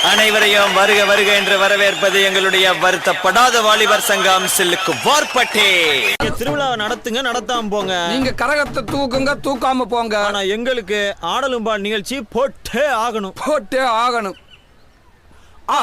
அனைவரையும் வருக வருக என்று வரவேற்பது எங்களுடைய வருத்தப்படாத வாலிபர் சங்கம் சில்லுக்கு வார்பட்டே. திருவிழாவை நடத்துங்க, நடத்தாம போங்க. நீங்க கரகத்தை தூக்குங்க, தூக்காம போங்க. ஆனா எங்களுக்கு ஆடலும் பால் நிகழ்ச்சி போட்டே ஆகணும், போட்டே ஆகணும். ஆ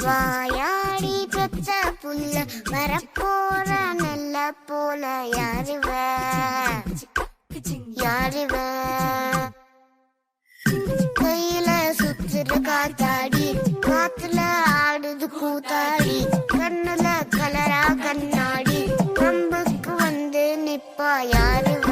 வாயாடி பெத்த புள்ள வரப்போற நல்ல போல யாருவ யாருவ கையில சுத்துற காத்தாடி காத்துல ஆடுது கூத்தாடி கண்ணுல கலரா கண்ணாடி கம்புக்கு வந்து நிப்பா யாருவ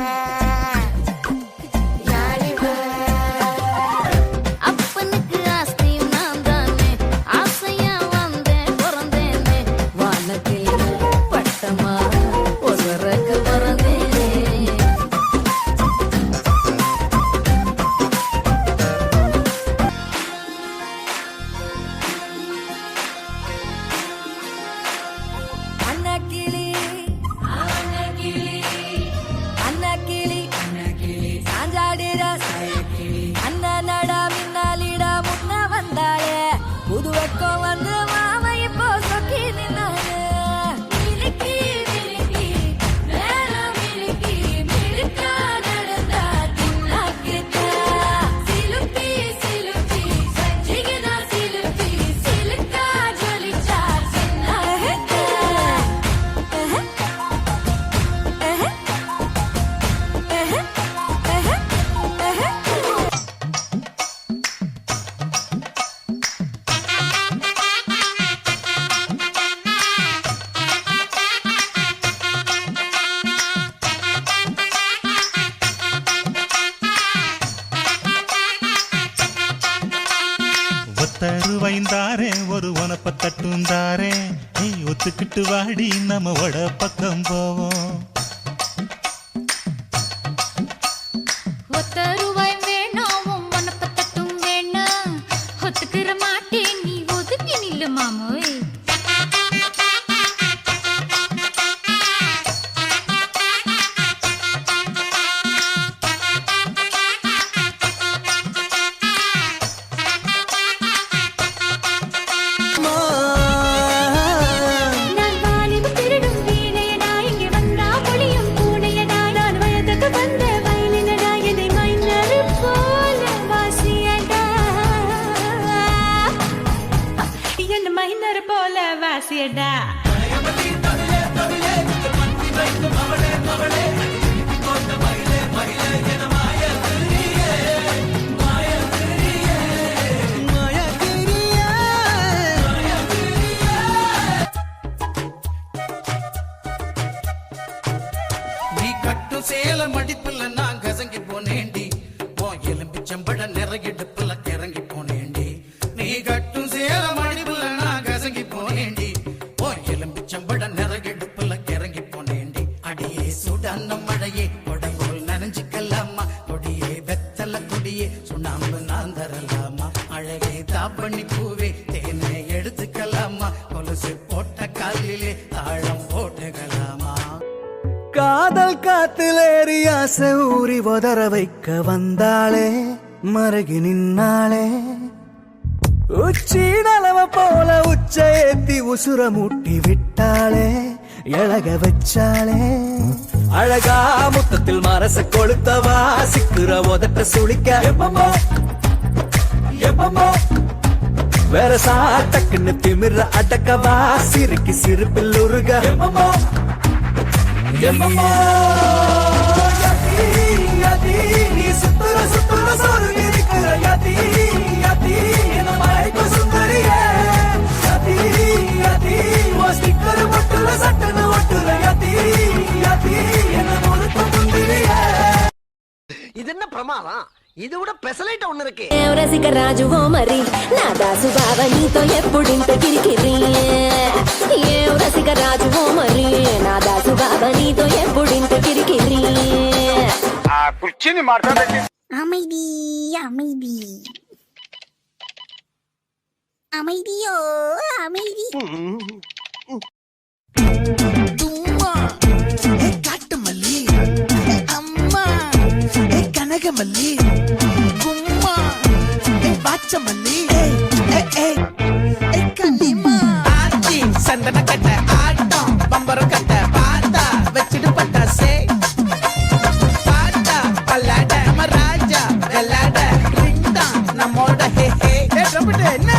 தருவைந்தாரே ஒரு உனப்ப தட்டுந்தாரே ஒத்துக்கிட்டு வாடி நம்ம வட பக்கம் போவோம். ஒத்தருவாய் வேணாம் உனப்ப தட்டும் வேணாம் ஒத்துக்கிற மாட்டேன் நீ ஒதுங்கி நில்லு மாமோய். சேலம் அடிப்புல நான் கசங்கி போனேண்டி, எலும்பிச்சம்பட நிறையிடுப்புல கிறங்கி போனேண்டி. நீ கட்டும் சேலம் அடிப்புல நான் கசங்கி போனேண்டி, எலும்பிச்சம்பட நிறையிடுப்புல கிறங்கி போனேண்டி. அடியே சுடான மழையே கொடைபோல் நனைஞ்சுக்கலாமா, கொடியே வெத்தல கொடியே சுண்ணாம்பு நான் தரலாமா, அழகே தாப்பண்ணி பூவே தேனை எடுத்துக்கலாமா, கொலுசு போட்ட காலிலே தாழம் போட்டுக்கலாமா. காதல் காத்திலேறி ஆசை ஊறி உதற வைக்க வந்தாளே மருகி நின்னாளே, உச்சி நலவ போல உச்ச ஏத்தி உசுர மூட்டி விட்டாளே எழக வச்சாளே. அழகா முத்தத்தில் மரச கொளுத்தவா சிக்குற உதட்ட சுளிக்க எப்பமோ எப்பமோ வேற சாட்டக்குன்னு திமிர அடக்கவா சிறுக்கி சிரிப்பில் உருக எப்பமோ எப்பமோ. நீ சுத்துற சுத்துற சோறு இருக்கிற யதி யதி என்ன மயக்க சுந்தரியே யதி யதி ஓ ஸ்டிக்கர் மட்டுல சட்டன ஒட்டுற யதி யதி என்ன முழுக்க முந்திரியே. இது என்ன பிரமாதம், ఇది కూడా పెసలైట్ ఒన్ను ఇருக்கு. రసిక రాజు ఓ మరి నా దాసు బావ నీతో ఎప్పుడింత కిరికిరి, రసిక రాజు ఓ మరి నా దాసు బావ నీతో ఎప్పుడింత కిరికిరి. ఆ కుర్చీని మాట్లాడండి. அமைதி அமைதி அமைதியோ அமைதி. வாச்சமல்லி கும்மா வாச்சமல்லி கல்லிமா ஆச்சி சந்தன கட்ட ஆட்டம் பம்பரம் கட்ட பாத்தா வச்சிட்டு பட்டாசே பாட்டா பல்லாட நம்ம ராஜா வெள்ளாட ரிங் தான் நம்மோட ஹே ஹே ரபிட்ட என்ன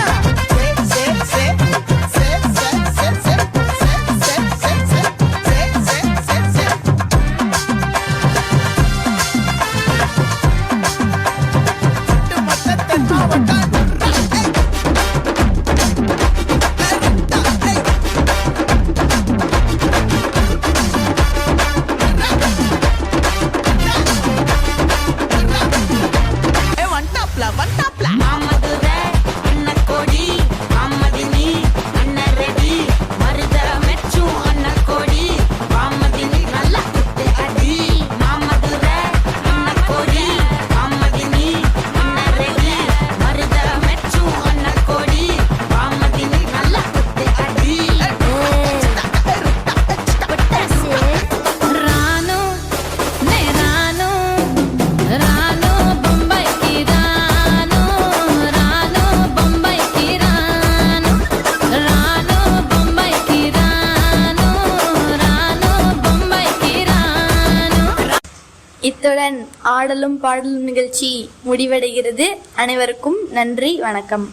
இத்துடன் ஆடலும் பாடலும் நிகழ்ச்சி முடிவடைகிறது. அனைவருக்கும் நன்றி, வணக்கம்.